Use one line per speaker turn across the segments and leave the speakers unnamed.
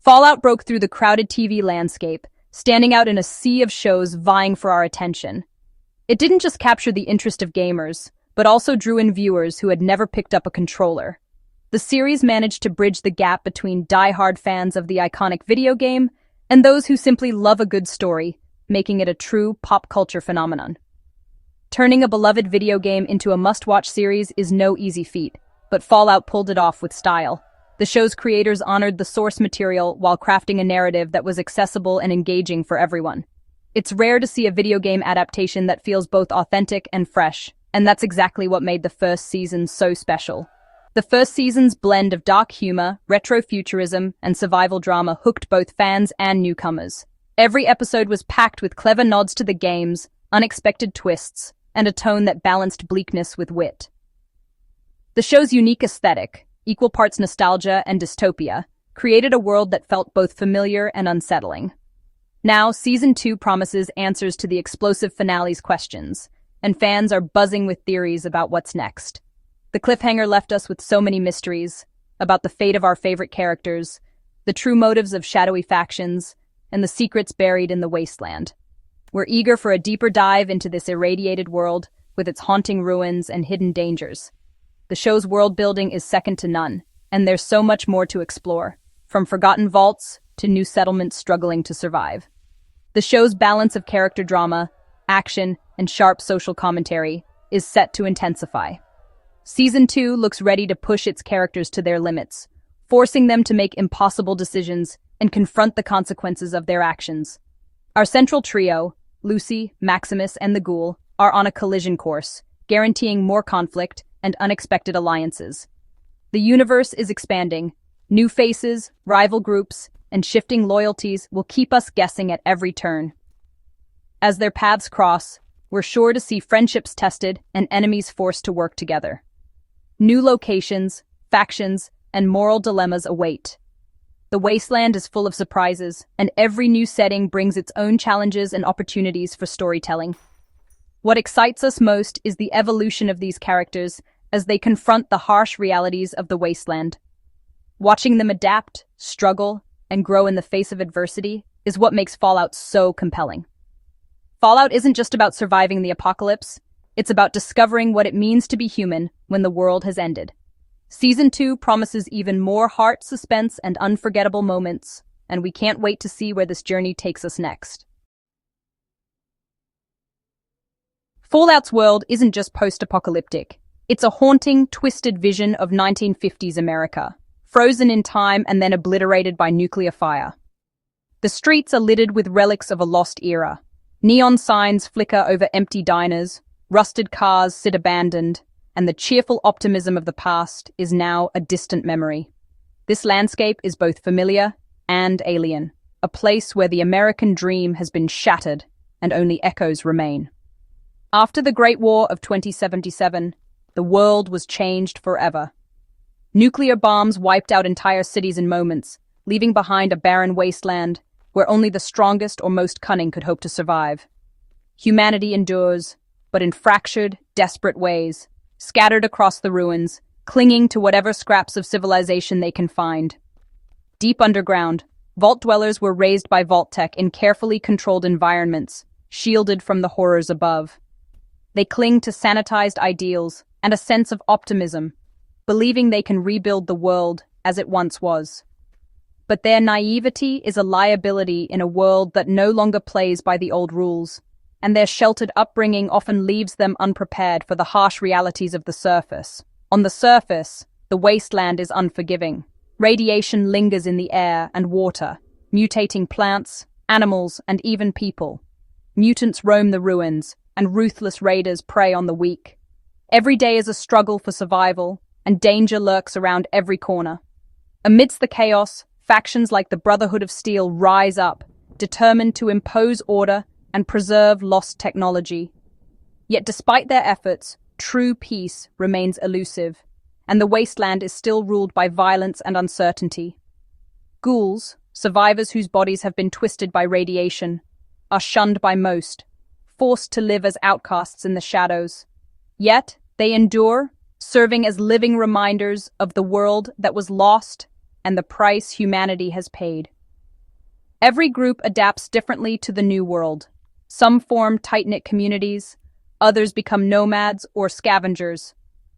Fallout broke through the crowded TV landscape, standing out in a sea of shows vying for our attention. It didn't just capture the interest of gamers, but also drew in viewers who had never picked up a controller. The series managed to bridge the gap between die-hard fans of the iconic video game and those who simply love a good story, making it a true pop culture phenomenon. Turning a beloved video game into a must-watch series is no easy feat, but Fallout pulled it off with style. The show's creators honored the source material while crafting a narrative that was accessible and engaging for everyone. It's rare to see a video game adaptation that feels both authentic and fresh, and that's exactly what made the first season so special. The first season's blend of dark humor, retrofuturism, and survival drama hooked both fans and newcomers. Every episode was packed with clever nods to the games, unexpected twists, and a tone that balanced bleakness with wit. The show's unique aesthetic, equal parts nostalgia and dystopia, created a world that felt both familiar and unsettling. Now, Season 2 promises answers to the explosive finale's questions, and fans are buzzing with theories about what's next. The cliffhanger left us with so many mysteries about the fate of our favorite characters, the true motives of shadowy factions, and the secrets buried in the wasteland. We're eager for a deeper dive into this irradiated world with its haunting ruins and hidden dangers. The show's world building is second to none, and there's so much more to explore, from forgotten vaults to new settlements struggling to survive. The show's balance of character drama, action, and sharp social commentary is set to intensify. Season 2 looks ready to push its characters to their limits, forcing them to make impossible decisions and confront the consequences of their actions. Our central trio, Lucy, Maximus, and the Ghoul, are on a collision course, guaranteeing more conflict and unexpected alliances. The universe is expanding. New faces, rival groups, and shifting loyalties will keep us guessing at every turn. As their paths cross, we're sure to see friendships tested and enemies forced to work together. New locations, factions, and moral dilemmas await. The wasteland is full of surprises, and every new setting brings its own challenges and opportunities for storytelling. What excites us most is the evolution of these characters as they confront the harsh realities of the wasteland. Watching them adapt, struggle, and grow in the face of adversity is what makes Fallout so compelling. Fallout isn't just about surviving the apocalypse, it's about discovering what it means to be human when the world has ended. Season 2 promises even more heart, suspense, and unforgettable moments, and we can't wait to see where this journey takes us next. Fallout's world isn't just post-apocalyptic. It's a haunting, twisted vision of 1950s America, frozen in time and then obliterated by nuclear fire. The streets are littered with relics of a lost era. Neon signs flicker over empty diners, rusted cars sit abandoned, and the cheerful optimism of the past is now a distant memory. This landscape is both familiar and alien, a place where the American dream has been shattered and only echoes remain. After the Great War of 2077, the world was changed forever. Nuclear bombs wiped out entire cities in moments, leaving behind a barren wasteland where only the strongest or most cunning could hope to survive. Humanity endures, but in fractured, desperate ways, scattered across the ruins, clinging to whatever scraps of civilization they can find. Deep underground, vault dwellers were raised by Vault-Tec in carefully controlled environments, shielded from the horrors above. They cling to sanitized ideals and a sense of optimism, believing they can rebuild the world as it once was. But their naivety is a liability in a world that no longer plays by the old rules, and their sheltered upbringing often leaves them unprepared for the harsh realities of the surface. On the surface, the wasteland is unforgiving. Radiation lingers in the air and water, mutating plants, animals, and even people. Mutants roam the ruins, and ruthless raiders prey on the weak. Every day is a struggle for survival, and danger lurks around every corner. Amidst the chaos, factions like the Brotherhood of Steel rise up, determined to impose order and preserve lost technology. Yet despite their efforts, true peace remains elusive, and the wasteland is still ruled by violence and uncertainty. Ghouls, survivors whose bodies have been twisted by radiation, are shunned by most, forced to live as outcasts in the shadows. Yet, they endure, serving as living reminders of the world that was lost and the price humanity has paid. Every group adapts differently to the new world. Some form tight-knit communities, others become nomads or scavengers.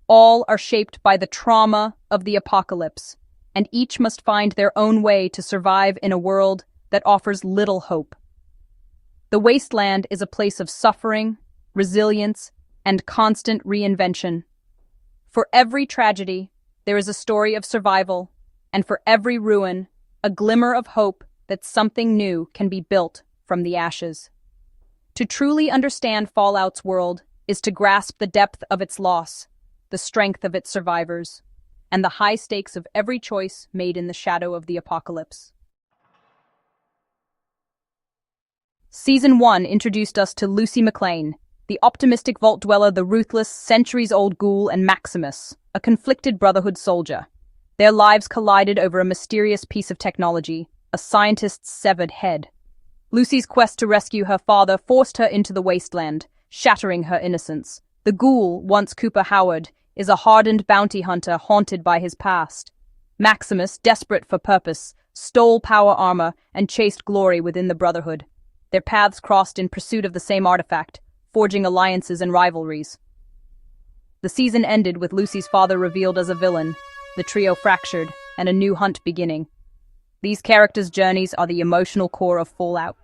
All are shaped by the trauma of the apocalypse, and each must find their own way to survive in a world that offers little hope. The wasteland is a place of suffering, resilience, and constant reinvention. For every tragedy, there is a story of survival, and for every ruin, a glimmer of hope that something new can be built from the ashes. To truly understand Fallout's world is to grasp the depth of its loss, the strength of its survivors, and the high stakes of every choice made in the shadow of the apocalypse. Season 1 introduced us to Lucy MacLachlan, the optimistic vault dweller, the ruthless, centuries-old Ghoul, and Maximus, a conflicted Brotherhood soldier. Their lives collided over a mysterious piece of technology, a scientist's severed head. Lucy's quest to rescue her father forced her into the wasteland, shattering her innocence. The Ghoul, once Cooper Howard, is a hardened bounty hunter haunted by his past. Maximus, desperate for purpose, stole power armor and chased glory within the Brotherhood. Their paths crossed in pursuit of the same artifact, forging alliances and rivalries. The season ended with Lucy's father revealed as a villain, the trio fractured, and a new hunt beginning. These characters' journeys are the emotional core of Fallout.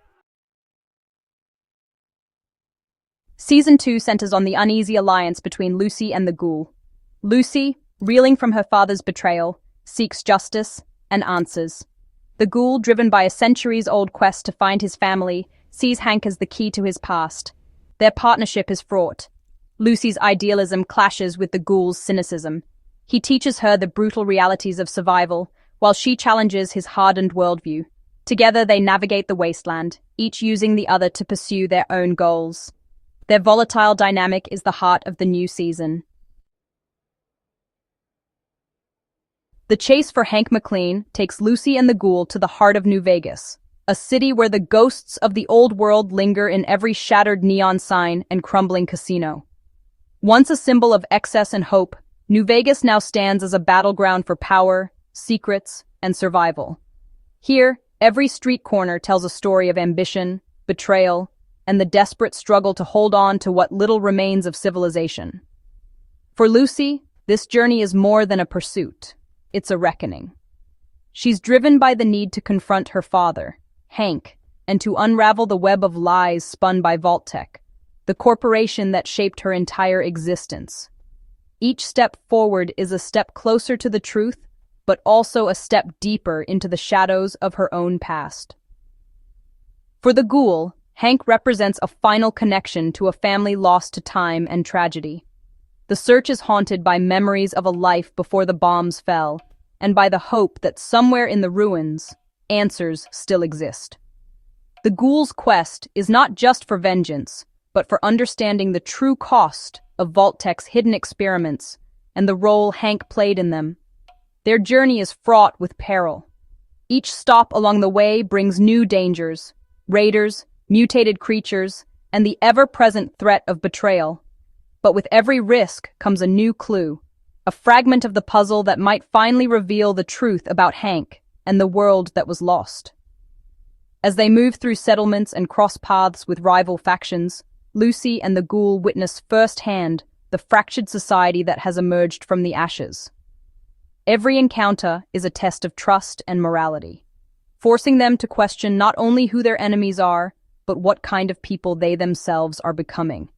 Season 2 centers on the uneasy alliance between Lucy and the Ghoul. Lucy, reeling from her father's betrayal, seeks justice and answers. The Ghoul, driven by a centuries-old quest to find his family, sees Hank as the key to his past. Their partnership is fraught. Lucy's idealism clashes with the Ghoul's cynicism. He teaches her the brutal realities of survival, while she challenges his hardened worldview. Together they navigate the wasteland, each using the other to pursue their own goals. Their volatile dynamic is the heart of the new season. The chase for Hank MacLachlan takes Lucy and the Ghoul to the heart of New Vegas, a city where the ghosts of the old world linger in every shattered neon sign and crumbling casino. Once a symbol of excess and hope, New Vegas now stands as a battleground for power, secrets, and survival. Here, every street corner tells a story of ambition, betrayal, and the desperate struggle to hold on to what little remains of civilization. For Lucy, this journey is more than a pursuit. It's a reckoning. She's driven by the need to confront her father, Hank, and to unravel the web of lies spun by Vault-Tec, the corporation that shaped her entire existence. Each step forward is a step closer to the truth, but also a step deeper into the shadows of her own past. For the Ghoul, Hank represents a final connection to a family lost to time and tragedy. The search is haunted by memories of a life before the bombs fell, and by the hope that somewhere in the ruins, answers still exist. The Ghoul's quest is not just for vengeance, but for understanding the true cost of Vault-Tec's hidden experiments and the role Hank played in them. Their journey is fraught with peril. Each stop along the way brings new dangers, raiders, mutated creatures, and the ever-present threat of betrayal. But with every risk comes a new clue, a fragment of the puzzle that might finally reveal the truth about Hank and the world that was lost. As they move through settlements and cross paths with rival factions, Lucy and the Ghoul witness firsthand the fractured society that has emerged from the ashes. Every encounter is a test of trust and morality, forcing them to question not only who their enemies are, but what kind of people they themselves are becoming.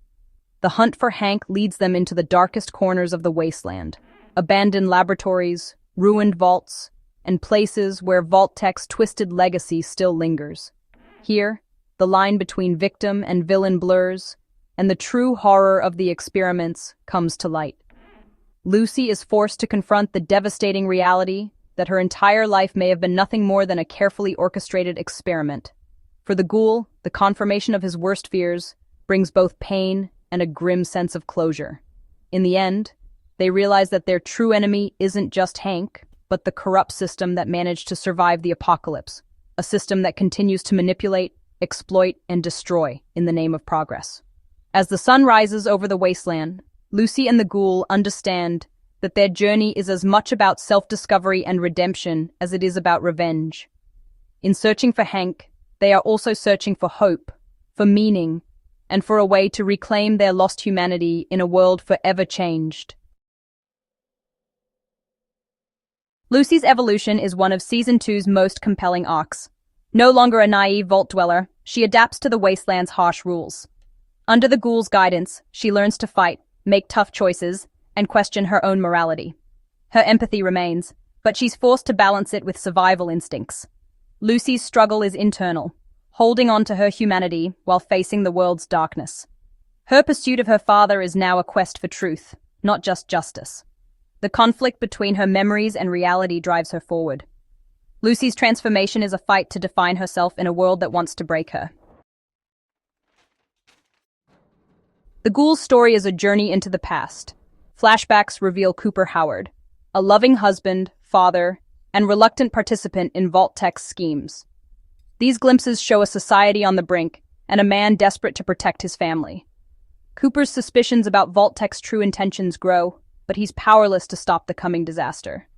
The hunt for Hank leads them into the darkest corners of the wasteland, abandoned laboratories, ruined vaults, and places where Vault-Tec's twisted legacy still lingers. Here, the line between victim and villain blurs, and the true horror of the experiments comes to light. Lucy is forced to confront the devastating reality that her entire life may have been nothing more than a carefully orchestrated experiment. For the Ghoul, the confirmation of his worst fears brings both pain and a grim sense of closure. In the end, they realize that their true enemy isn't just Hank, but the corrupt system that managed to survive the apocalypse, a system that continues to manipulate, exploit, and destroy in the name of progress. As the sun rises over the wasteland, Lucy and the Ghoul understand that their journey is as much about self-discovery and redemption as it is about revenge. In searching for Hank, they are also searching for hope, for meaning, and for a way to reclaim their lost humanity in a world forever changed. Lucy's evolution is one of Season 2's most compelling arcs. No longer a naive vault dweller, she adapts to the wasteland's harsh rules. Under the Ghoul's guidance, she learns to fight, make tough choices, and question her own morality. Her empathy remains, but she's forced to balance it with survival instincts. Lucy's struggle is internal, holding on to her humanity while facing the world's darkness. Her pursuit of her father is now a quest for truth, not just justice. The conflict between her memories and reality drives her forward. Lucy's transformation is a fight to define herself in a world that wants to break her. The Ghoul's story is a journey into the past. Flashbacks reveal Cooper Howard, a loving husband, father, and reluctant participant in Vault-Tec's schemes. These glimpses show a society on the brink and a man desperate to protect his family. Cooper's suspicions about Vault-Tec's true intentions grow, but he's powerless to stop the coming disaster.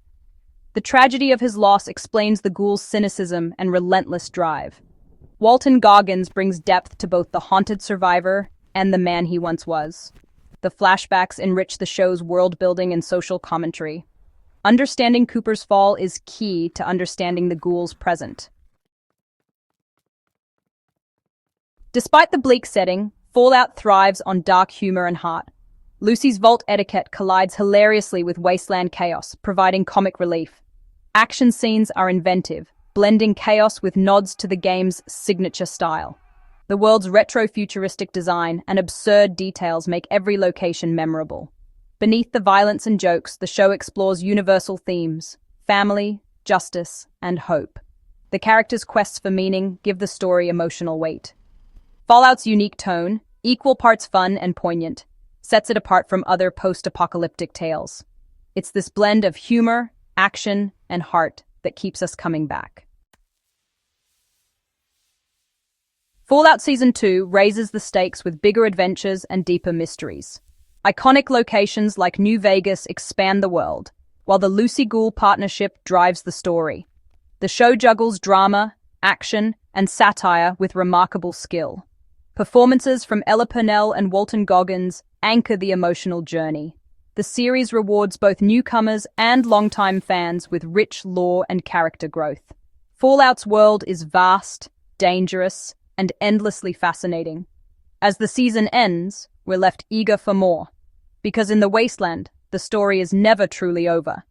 The tragedy of his loss explains the Ghoul's cynicism and relentless drive. Walton Goggins brings depth to both the haunted survivor and the man he once was. The flashbacks enrich the show's world-building and social commentary. Understanding Cooper's fall is key to understanding the Ghoul's present. Despite the bleak setting, Fallout thrives on dark humor and heart. Lucy's vault etiquette collides hilariously with wasteland chaos, providing comic relief. Action scenes are inventive, blending chaos with nods to the game's signature style. The world's retrofuturistic design and absurd details make every location memorable. Beneath the violence and jokes, the show explores universal themes: family, justice, and hope. The characters' quests for meaning give the story emotional weight. Fallout's unique tone, equal parts fun and poignant, sets it apart from other post-apocalyptic tales. It's this blend of humor, action, and heart that keeps us coming back. Fallout Season 2 raises the stakes with bigger adventures and deeper mysteries. Iconic locations like New Vegas expand the world, while the Lucy-Ghoul partnership drives the story. The show juggles drama, action, and satire with remarkable skill. Performances from Purnell and Walton Goggins anchor the emotional journey. The series rewards both newcomers and longtime fans with rich lore and character growth. Fallout's world is vast, dangerous, and endlessly fascinating. As the season ends, we're left eager for more. Because in the wasteland, the story is never truly over.